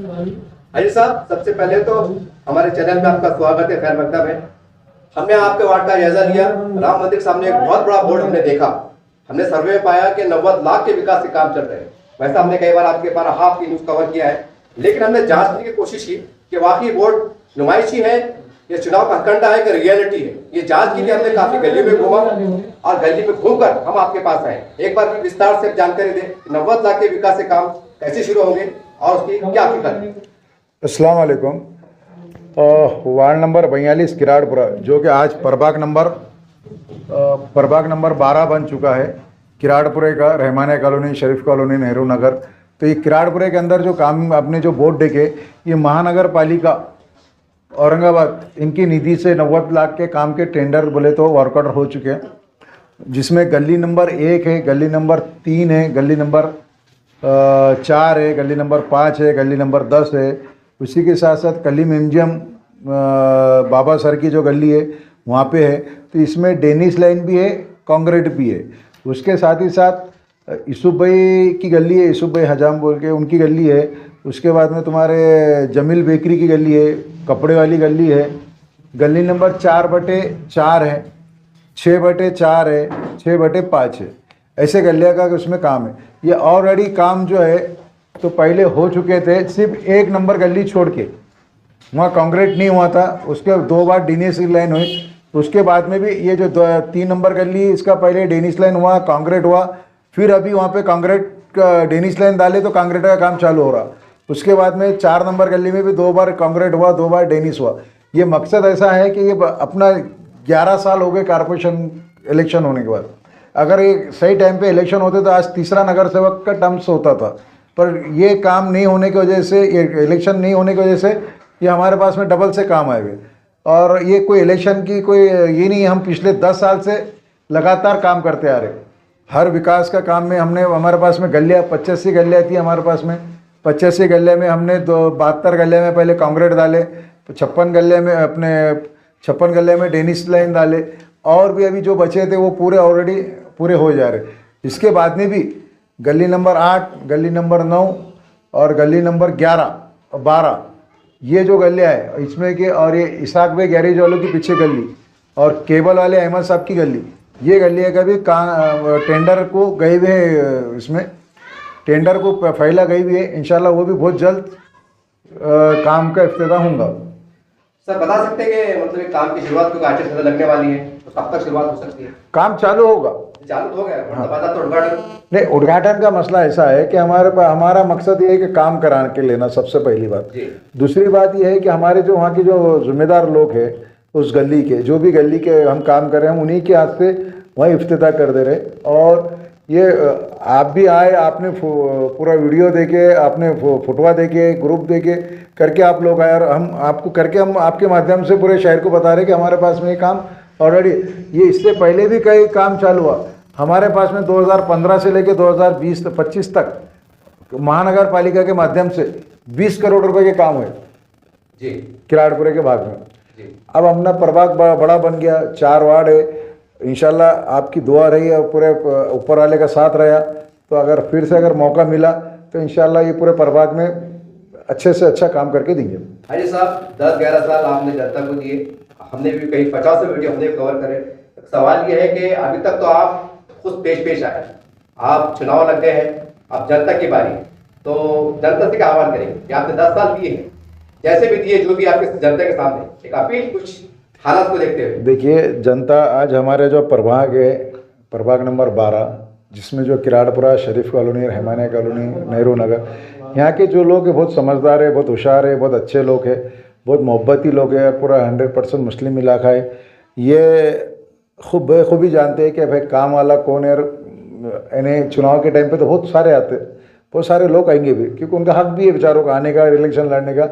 अजी साहब, सबसे पहले तो हमारे चैनल में आपका स्वागत है, खैर मकदम है। हमने आपके वार्ड का जायजा लिया। राम मंदिर के सामने एक बहुत बड़ा बोर्ड हमने देखा। हमने सर्वे में पाया कि 90 लाख के विकास के काम चल रहे हैं। वैसे हमने कई बार आपके पास हाफ की न्यूज कवर किया है, लेकिन हमने जांचने की कोशिश की कि वाकई बोर्ड नुमाइशी है, ये चुनाव का हकंडा है कि रियलिटी है। ये जांच के लिए हमने काफी गली में घूमा और गली में घूमकर हम आपके पास आए। एक बार विस्तार से जानकारी दें, 90 लाख के विकास के काम कैसे शुरू होंगे और उसकी क्या हकीकत है। अस्सलाम वालेकुम। वार्ड नंबर 42 किराड़पुरा, जो कि आज प्रभाग नंबर 12 बन चुका है, किराड़पुरे का रहमानिया कॉलोनी, शरीफ कॉलोनी, नेहरू नगर। तो ये किराड़पुरे के अंदर जो काम अपने जो बोर्ड देखे, ये महानगर पालिका औरंगाबाद इनकी निधि से 90 लाख के काम के टेंडर बोले तो वर्कआउट हो चुके हैं, जिसमें गली नंबर 1 है, गली नंबर 3 है, गली नंबर 4 है, गली नंबर 5 है, गली नंबर 10 है। उसी के साथ साथ कली म्यूजियम बाबा सर की जो गली है वहाँ पे है। तो इसमें डेनिस लाइन भी है, कांक्रीट भी है। उसके साथ ही साथ यूसुफ भाई की गली है, यूसुफ भाई हजाम बोल के उनकी गली है। उसके बाद में तुम्हारे जमील बेकरी की गली है, कपड़े वाली गली है। गली नंबर 4/4 है, 6/4 है, 6/5 है। ऐसे गलियाँ का उसमें काम है। ये ऑलरेडी काम जो है तो पहले हो चुके थे, सिर्फ 1 नंबर गली छोड़ के वहाँ कंक्रीट नहीं हुआ था। उसके 2 बार डेनिस लाइन हुई। उसके बाद में भी ये जो 3 नंबर गली, इसका पहले डेनिस लाइन हुआ, कंक्रीट हुआ, फिर अभी वहाँ पे कंक्रीट का डेनिस लाइन डाले तो कंक्रीट का काम चालू हो रहा। उसके बाद में 4 नंबर गली में भी 2 बार कंक्रीट हुआ, 2 बार डेनिस हुआ। ये मकसद ऐसा है कि ये अपना 11 साल हो गए कारपोरेशन इलेक्शन होने के बाद। अगर ये सही टाइम पे इलेक्शन होते तो आज तीसरा नगर सेवक का टर्म्स होता था, पर ये काम नहीं होने की वजह से, ये इलेक्शन नहीं होने की वजह से ये हमारे पास में डबल से काम आए हुए। और ये कोई इलेक्शन की कोई ये नहीं, हम पिछले 10 साल से लगातार काम करते आ रहे। हर विकास का काम में हमने, हमारे पास में गलियाँ 85 गलियाँ थी हमारे पास में। 85 गलियाँ में हमने 72 गलियाँ में पहले कांक्रीट डाले, 56 गलियाँ में अपने 56 गलियाँ में डेनिस लाइन डाले, और भी अभी जो बचे थे वो पूरे ऑलरेडी पूरे हो जा रहे। इसके बाद में भी गली नंबर 8, गली नंबर 9 और गली नंबर 11 और 12, ये जो गलियाँ है इसमें के, और ये इसाक भाई गैरेज वालों की पीछे गली और केबल वाले अहमद साहब की गली, ये गलियाँ का भी टेंडर को गए हुए हैं। इसमें टेंडर को फैला गई हुई है। इंशाल्लाह वो भी बहुत जल्द काम का इफ्तिताह होगा। सर, बता सकते हैं कि मतलब एक काम की शुरुआत को आचार संहिता लगने वाली है, तो कब तक शुरुआत हो सकती है? काम चालू होगा, चालू तो हो गया। मतलब तो उद्घाटन नहीं, उद्घाटन का मसला ऐसा है कि हमारा मकसद ये है कि काम करा के लेना, सबसे पहली बात। दूसरी बात ये है कि हमारे जो वहाँ के जो जिम्मेदार लोग हैं उस गली के, जो भी गली के हम काम कर रहे हैं, उन्हीं के हाथ से वहीं इफ्तिताह कर दे रहे। और ये आप भी आए, आपने पूरा वीडियो देखे, आपने फोटोआ देखे, ग्रुप देखे करके आप लोग आए, और हम आपको करके हम आपके माध्यम से पूरे शहर को बता रहे कि हमारे पास में ये काम ऑलरेडी, ये इससे पहले भी कई काम चालू हुआ हमारे पास में। 2015 से लेकर 2020-25 तक महानगर पालिका के माध्यम से 20 करोड़ रुपए के काम हुए जी किराड़पुरे के भाग में जी। अब अपना प्रभाग बड़ा बन गया, 4 वार्ड है। इंशाल्लाह आपकी दुआ रही और पूरे ऊपर वाले का साथ रहा, तो अगर फिर से अगर मौका मिला तो इंशाल्लाह ये पूरे प्रभाग में अच्छे से अच्छा काम करके देंगे। हाजी साहब, 10-11 साल आपने जनता को दिए, हमने भी कई 50 वीडियो हमने कवर करे। सवाल ये है कि अभी तक तो आप खुद पेश आए, आप चुनाव लग गए हैं, अब जनता की बारी, तो जनता से क्या आह्वान करेंगे कि आपने 10 साल दिए हैं, जैसे भी दिए, जो भी आपके जनता के सामने एक अपील, कुछ हालात को देखते हुए? देखिए, जनता आज हमारे जो प्रभाग है, प्रभाग नंबर 12, जिसमें जो किराड़पुरा, शरीफ कॉलोनी, रहमानिया कॉलोनी, नेहरू नगर, यहाँ के जो लोग हैं बहुत समझदार है, बहुत होशियार है, बहुत अच्छे लोग हैं, बहुत मोहब्बती लोग हैं। पूरा 100% मुस्लिम इलाका है। ये खूबी जानते हैं कि भाई काम वाला कौन है। यानी चुनाव के टाइम पे तो बहुत सारे आते, बहुत सारे लोग आएंगे भी, क्योंकि उनका हक भी है बेचारों का आने का, इलेक्शन लड़ने का।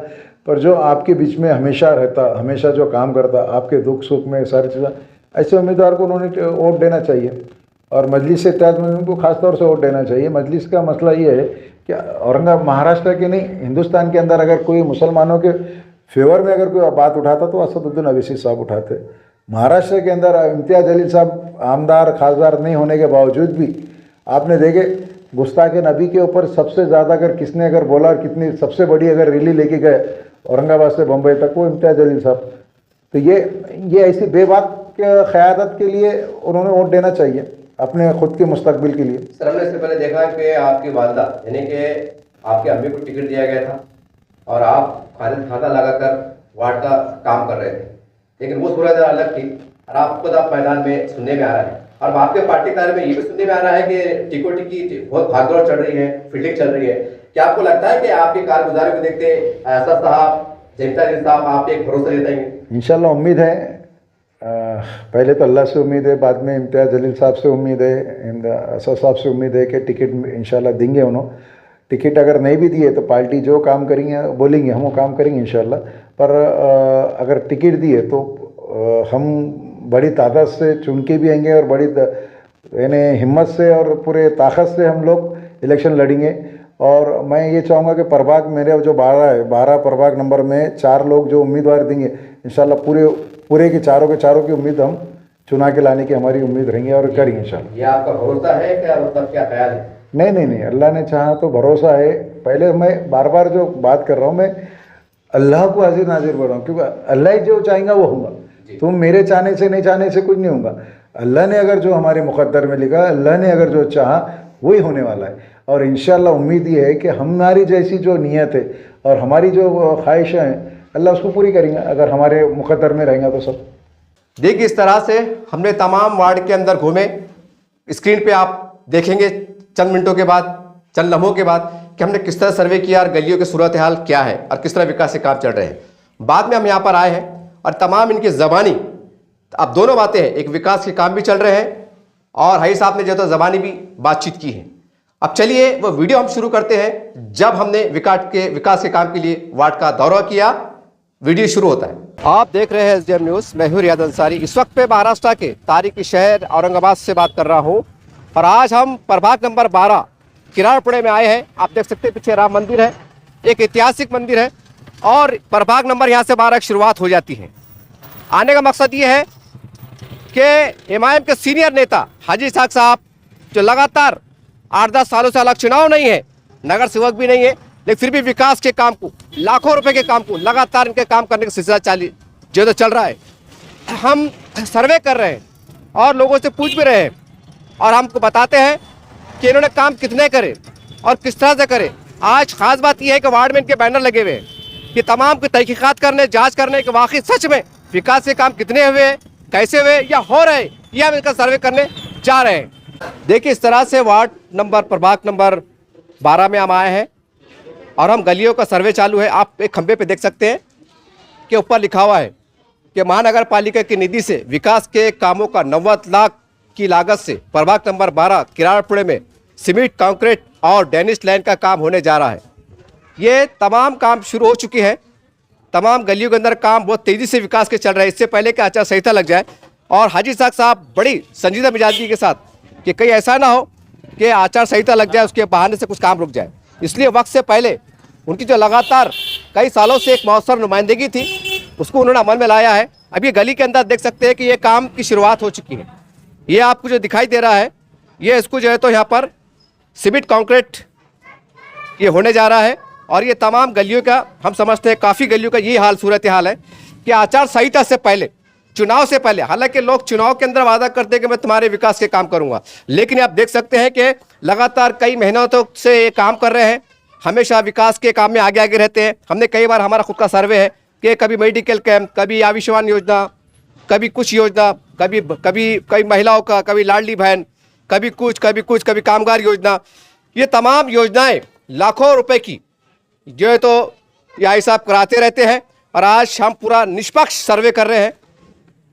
पर जो आपके बीच में हमेशा रहता, हमेशा जो काम करता, आपके दुख सुख में सारी चीज़ें, ऐसे उम्मीदवार को उन्होंने वोट देना चाहिए। और मजलिस से इत्तेहाद में उनको खासतौर से वोट देना चाहिए। मजलिस का मसला ये है कि औरंगाबाद, महाराष्ट्र के नहीं, हिंदुस्तान के अंदर अगर कोई मुसलमानों के फेवर में अगर कोई बात उठाता तो असदुद्दीन अवैसी साहब उठाते। महाराष्ट्र के अंदर इम्तियाज़ जलील साहब आमदार खासदार नहीं होने के बावजूद भी आपने देखे गुस्ताख नबी के ऊपर सबसे ज़्यादा अगर किसने अगर बोला और कितनी सबसे बड़ी अगर रैली लेके गए औरंगाबाद से बम्बई तक, वो इम्तियाज़ जलील साहब। तो ये ऐसी बेबाक क़यादत के लिए उन्होंने वोट देना चाहिए अपने खुद के मुस्तकबिल के लिए। सर, हमने इससे पहले देखा कि आपकी वालदा यानी कि आपकी अम्मी को टिकट दिया गया था और आप खाता लगाकर वार्ड का काम कर रहे थे, लेकिन वो सूरत अलग थी और आप खुद आप मैदान में सुनने में आ रहा है। और आपके पार्टी कार्य में ये भी सुनने में आ रहा है कि टिकोटी की बहुत भागदौड़ चल रही है, फील्डिंग चल रही है। क्या आपको लगता है कि आपकी कारगुजारी को देखते ऐसा साहब, जयता साहब, आप एक भरोसा देते हैं? इंशाल्लाह उम्मीद है, पहले तो अल्लाह से उम्मीद है, बाद में इम्तियाज़ जलील साहब से उम्मीद है, असद साहब से उम्मीद है कि टिकट इंशाल्लाह देंगे उन्होंने। टिकट अगर नहीं भी दिए तो पार्टी जो काम करेंगे बोलेंगे हम वो काम करेंगे इंशाल्लाह। पर अगर टिकट दिए तो हम बड़ी तादाद से चुन के भी आएंगे और बड़ी यानी हिम्मत से और पूरे ताकत से हम लोग इलेक्शन लड़ेंगे। और मैं ये चाहूँगा कि प्रभाग मेरे जो 12 प्रभाग नंबर में 4 लोग जो उम्मीदवार देंगे इंशाल्लाह पूरे के चारों की उम्मीद हम चुना के लाने की हमारी उम्मीद रहेंगे और करेंगे इंशाल्लाह। ये आपका भरोसा है क्या, मतलब क्या ख्याल है? नहीं, अल्लाह ने चाहा तो भरोसा है। पहले मैं बार बार जो बात कर रहा हूँ, मैं अल्लाह को हाजिर नाजिर बोल रहा हूँ, क्योंकि अल्लाह ही जो चाहेगा वो होगा। तुम मेरे चाहने से नहीं चाहने से कुछ नहीं होगा। अल्लाह ने अगर जो हमारे मुक़द्दर में लिखा, अल्लाह ने अगर जो चाहा वही होने वाला है। और इंशाल्लाह उम्मीद ये है कि हमारी जैसी जो नीयत है और हमारी जो ख्वाहिशें हैं अल्लाह उसको पूरी करेंगे अगर हमारे मुक़द्दर में रहेंगे तो सब। देखिए, इस तरह से हमने तमाम वार्ड के अंदर घूमे। स्क्रीन पे आप देखेंगे चंद मिनटों के बाद, चंद लम्हों के बाद, कि हमने किस तरह सर्वे किया और गलियों की सूरत हाल क्या है और किस तरह विकास के काम चल रहे हैं। बाद में हम यहाँ पर आए हैं और तमाम इनकी ज़बानी, अब दोनों बातें हैं, एक विकास के काम भी चल रहे हैं और हाई साहब ने जो तो ज़बानी भी बातचीत की है। अब चलिए वो वीडियो हम शुरू करते हैं जब हमने विकास के काम के लिए वार्ड का दौरा किया। वीडियो शुरू होता है। आप देख रहे हैं SDM न्यूज़। मैं हूं रियाद अंसारी। इस वक्त पे महाराष्ट्र के तारीखी शहर औरंगाबाद से बात कर रहा हूं और आज हम प्रभाग नंबर 12 किराड़पुरे में आए हैं। आप देख सकते हैं पीछे राम मंदिर है, एक ऐतिहासिक मंदिर है और प्रभाग नंबर यहाँ से 12 की शुरुआत हो जाती है। आने का मकसद ये है कि MIM के सीनियर नेता हाजी इसाक साहब, जो लगातार 8-10 सालों से अलग चुनाव नहीं है, नगर सेवक भी नहीं है, लेकिन फिर भी विकास के काम को, लाखों रुपए के काम को लगातार इनके काम करने का सिलसिला जो तो चल रहा है। हम सर्वे कर रहे हैं और लोगों से पूछ भी रहे हैं और हमको बताते हैं कि इन्होंने काम कितने करे और किस तरह से करे। आज खास बात यह है कि वार्ड में इनके बैनर लगे हुए हैं कि तमाम की तहकीकात करने, जांच करने के वाकई सच में विकास के काम कितने हुए, कैसे हुए या हो रहे, ये हम इनका सर्वे करने जा रहे हैं। देखिए, इस तरह से वार्ड नंबर प्रभाग नंबर 12 में हम आए हैं और हम गलियों का सर्वे चालू है। आप एक खंबे पे देख सकते हैं कि ऊपर लिखा हुआ है कि महानगर पालिका की निधि से विकास के कामों का 90 लाख की लागत से प्रभाग नंबर 12 किराड़पुरे में सीमेंट, कंक्रीट और डेनिश लाइन का काम होने जा रहा है। ये तमाम काम शुरू हो चुकी है। तमाम गलियों के अंदर काम बहुत तेज़ी से विकास के चल रहा है। इससे पहले कि आचार संहिता लग जाए और हाजी साहब बड़ी संजीदा मिजाजी के साथ कि कहीं ऐसा ना हो कि आचार संहिता लग जाए, उसके बहाने से कुछ काम रुक जाए, इसलिए वक्त से पहले उनकी जो लगातार कई सालों से एक मौसर नुमाइंदगी थी उसको उन्होंने अमल में लाया है। अब ये गली के अंदर देख सकते हैं कि ये काम की शुरुआत हो चुकी है। ये आपको जो दिखाई दे रहा है, ये इसको जो है तो यहाँ पर सीमेंट कंक्रीट ये होने जा रहा है और ये तमाम गलियों का, हम समझते हैं काफ़ी गलियों का यही सूरत हाल है कि आचार संहिता से पहले, चुनाव से पहले, हालांकि लोग चुनाव के अंदर वादा करते हैं कि मैं तुम्हारे विकास के काम करूंगा, लेकिन आप देख सकते हैं कि लगातार कई महीनों से ये काम कर रहे हैं, हमेशा विकास के काम में आगे आगे रहते हैं। हमने कई बार, हमारा खुद का सर्वे है कि कभी मेडिकल कैंप, कभी आयुष्मान योजना, कभी कुछ योजना, कभी महिलाओं का, कभी लाडली बहन, कभी कभी कामगार योजना, ये तमाम योजनाएं लाखों रुपए की जो है तो ये हिसाब कराते रहते हैं। और आज हम पूरा निष्पक्ष सर्वे कर रहे हैं।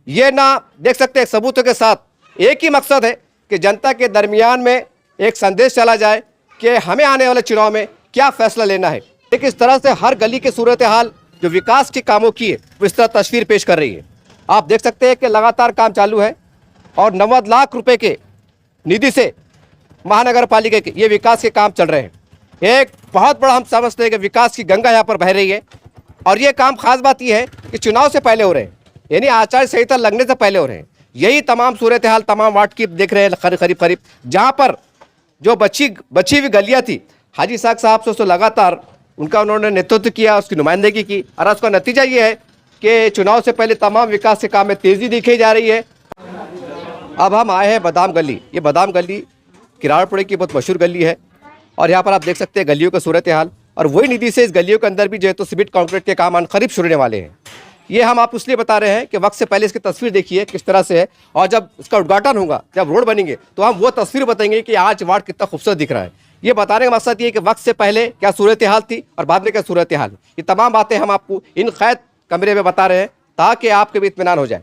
ये ना देख सकते हैं सबूतों के साथ एक ही मकसद है कि जनता के दरमियान में एक संदेश चला जाए कि हमें आने वाले चुनाव में क्या फैसला लेना है। लेकिन इस तरह से हर गली की सूरत हाल जो विकास के कामों की है वो इस तरह तस्वीर पेश कर रही है। आप देख सकते हैं कि लगातार काम चालू है और 90 लाख रुपए के निधि से महानगर पालिका के ये विकास के काम चल रहे हैं। एक बहुत बड़ा, हम समझते हैं कि विकास की गंगा यहाँ पर बह रही है और ये काम खास बात यह है कि चुनाव से पहले हो रहे हैं, यानी आचार संहिता लगने से पहले हो रहे हैं। यही तमाम सूरत हाल तमाम वार्ड की देख रहे हैं करीब जहाँ पर जो बची बची हुई गलियां थी, हाजी साहब से तो लगातार उनका उन्होंने नेतृत्व किया, उसकी नुमाइंदगी की, और उसका नतीजा ये है कि चुनाव से पहले तमाम विकास के काम में तेजी दिखाई जा रही है। अब हम आए हैं बादाम गली। ये बादाम गली किराड़पुरे की बहुत मशहूर गली है, और यहाँ पर आप देख सकते हैं गलियों का सूरत हाल। और वही निधि से इस गलियों के अंदर भी जो है तो सीमेंट कंक्रीट के काम करीब शुरू होने वाले हैं। ये हम आप इसलिए बता रहे हैं कि वक्त से पहले इसकी तस्वीर देखिए किस तरह से है, और जब इसका उद्घाटन होगा, जब रोड बनेंगे, तो हम वो तस्वीर बताएंगे कि आज वार्ड कितना खूबसूरत दिख रहा है। ये बताने का मकसद ये कि वक्त से पहले क्या सूरत हाल थी और बाद में क्या सूरत हाल है। ये तमाम बातें हम आपको इन कैद कमरे में बता रहे हैं ताकि आपके भी इत्मीनान हो जाए।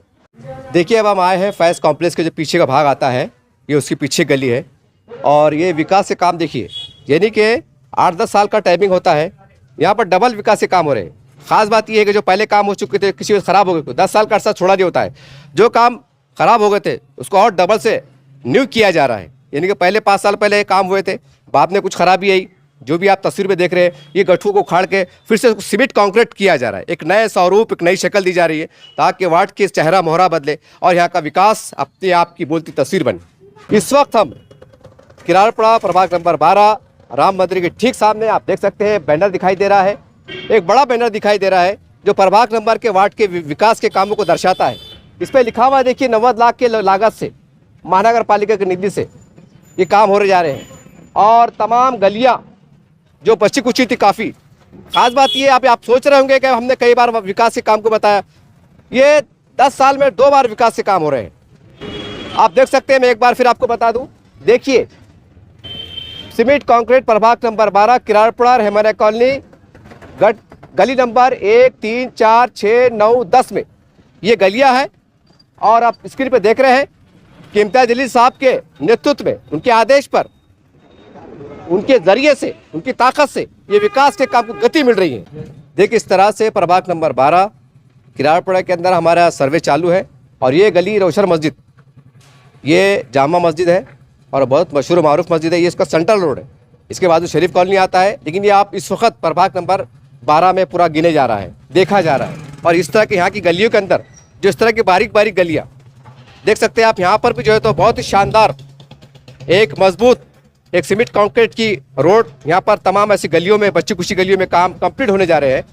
देखिए, अब हम आए हैं फैज़ कॉम्प्लेक्स के जो पीछे का भाग आता है, ये उसकी पीछे गली है, और ये विकास के काम देखिए, यानी कि 8-10 साल का टाइमिंग होता है। यहाँ पर डबल विकास के काम हो रहे हैं। खास बात यह है कि जो पहले काम हो चुके थे, किसी वजह ख़राब हो गए, 10 साल का अर्सा छोड़ा नहीं होता है। जो काम ख़राब हो गए थे उसको और डबल से न्यू किया जा रहा है, यानी कि पहले 5 साल पहले काम हुए थे, बाद में कुछ खराबी आई, जो भी आप तस्वीर में देख रहे हैं, ये गठू को उखाड़ के फिर से सीमेंट कंक्रीट किया जा रहा है। एक नए स्वरूप, एक नई शक्ल दी जा रही है ताकि वार्ड के चेहरा मोहरा बदले और यहाँ का विकास अपने आप की बोलती तस्वीर बने। इस वक्त हम किराड़पुरा प्रभाग नंबर 12 राम मंदिर के ठीक सामने आप देख सकते हैं बैनर दिखाई दे रहा है, एक बड़ा बैनर दिखाई दे रहा है जो प्रभाग नंबर के वार्ड के विकास के कामों को दर्शाता है। इस पर लिखा हुआ है, देखिए, 90 लाख के लागत से महानगर पालिका की निधि से ये काम हो रहे जा रहे हैं, और तमाम गलियां जो बची कुची थी काफ़ी। खास बात ये, आप सोच रहे होंगे कि हमने कई बार विकास के काम को बताया, ये 10 साल में 2 बार विकास के काम हो रहे हैं। आप देख सकते हैं, मैं एक बार फिर आपको बता दूं, देखिए, सीमेंट कंक्रीट प्रभाग नंबर 12 किराड़पुरा रहमानिया कॉलोनी गली नंबर 1, 3, 4, 6, 9, 10 में ये गलियां हैं। और आप स्क्रीन पे देख रहे हैं कि इम्तियाज जलील साहब के नेतृत्व में, उनके आदेश पर, उनके जरिए से, उनकी ताकत से ये विकास के काम को गति मिल रही है। देखिए, इस तरह से प्रभाग नंबर 12 किराड़पुरा के अंदर हमारा सर्वे चालू है। और ये गली रोशन मस्जिद, ये जामा मस्जिद है और बहुत मशहूर मारूफ मस्जिद है। ये इसका सेंट्रल रोड है, इसके बाद शरीफ कॉलोनी आता है, लेकिन ये आप इस वक्त प्रभाग नंबर 12 में पूरा गिने जा रहा है, देखा जा रहा है। और इस तरह के यहाँ की गलियों के अंदर जो इस तरह की बारीक बारीक गलियाँ देख सकते हैं आप, यहाँ पर भी जो है तो बहुत ही शानदार एक मजबूत एक सीमेंट कंक्रीट की रोड, यहाँ पर तमाम ऐसी गलियों में, बच्ची कुची गलियों में काम कंप्लीट होने जा रहे हैं,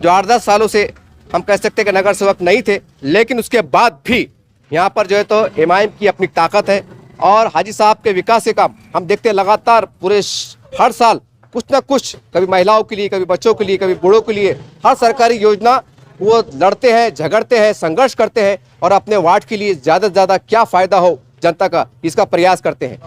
जो 8-10 सालों से हम कह सकते हैं कि नगर सेवक नहीं थे, लेकिन उसके बाद भी यहाँ पर जो है तो एमआईएम की अपनी ताकत है। और हाजी साहब के विकास के काम हम देखते हैं लगातार पूरे हर साल कुछ ना कुछ, कभी महिलाओं के लिए, कभी बच्चों के लिए, कभी बूढ़ों के लिए, हर सरकारी योजना वो लड़ते हैं, झगड़ते हैं, संघर्ष करते हैं, और अपने वार्ड के लिए ज़्यादा से ज़्यादा क्या फ़ायदा हो जनता का, इसका प्रयास करते हैं।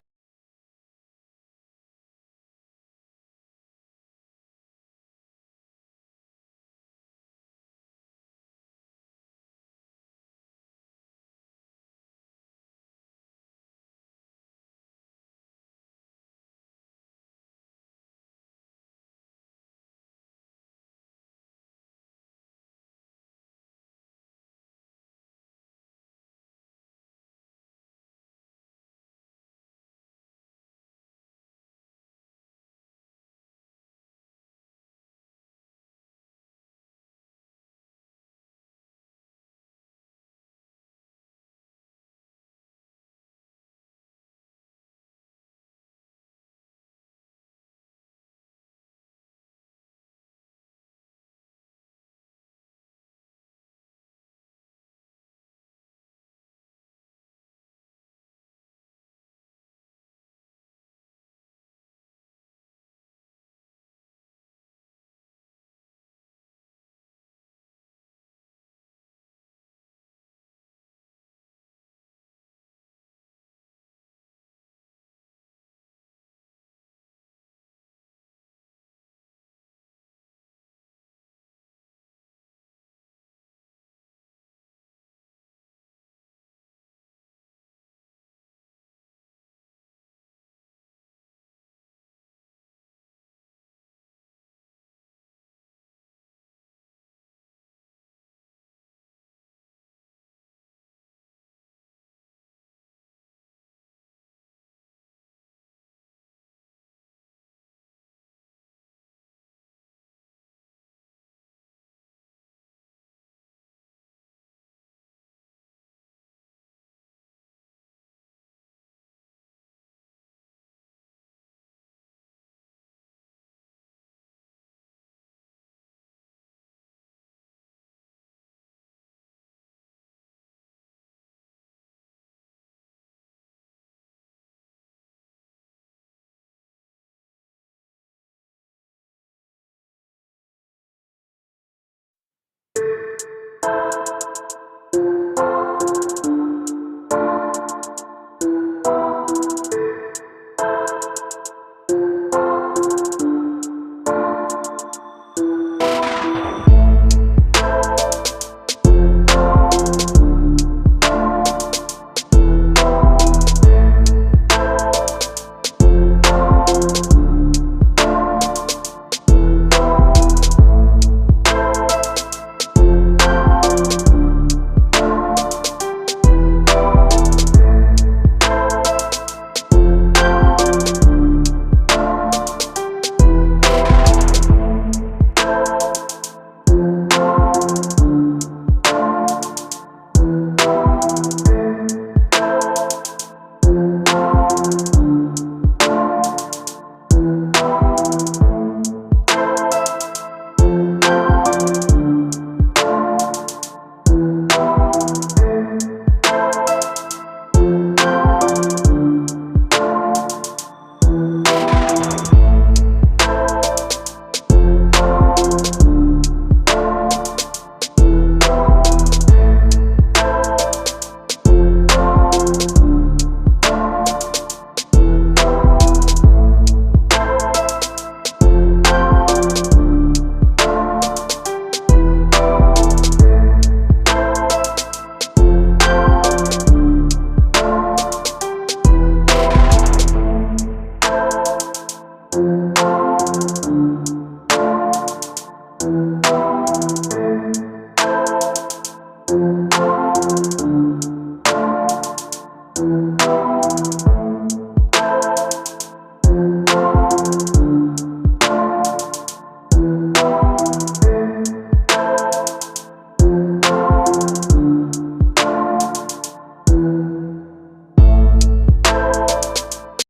है।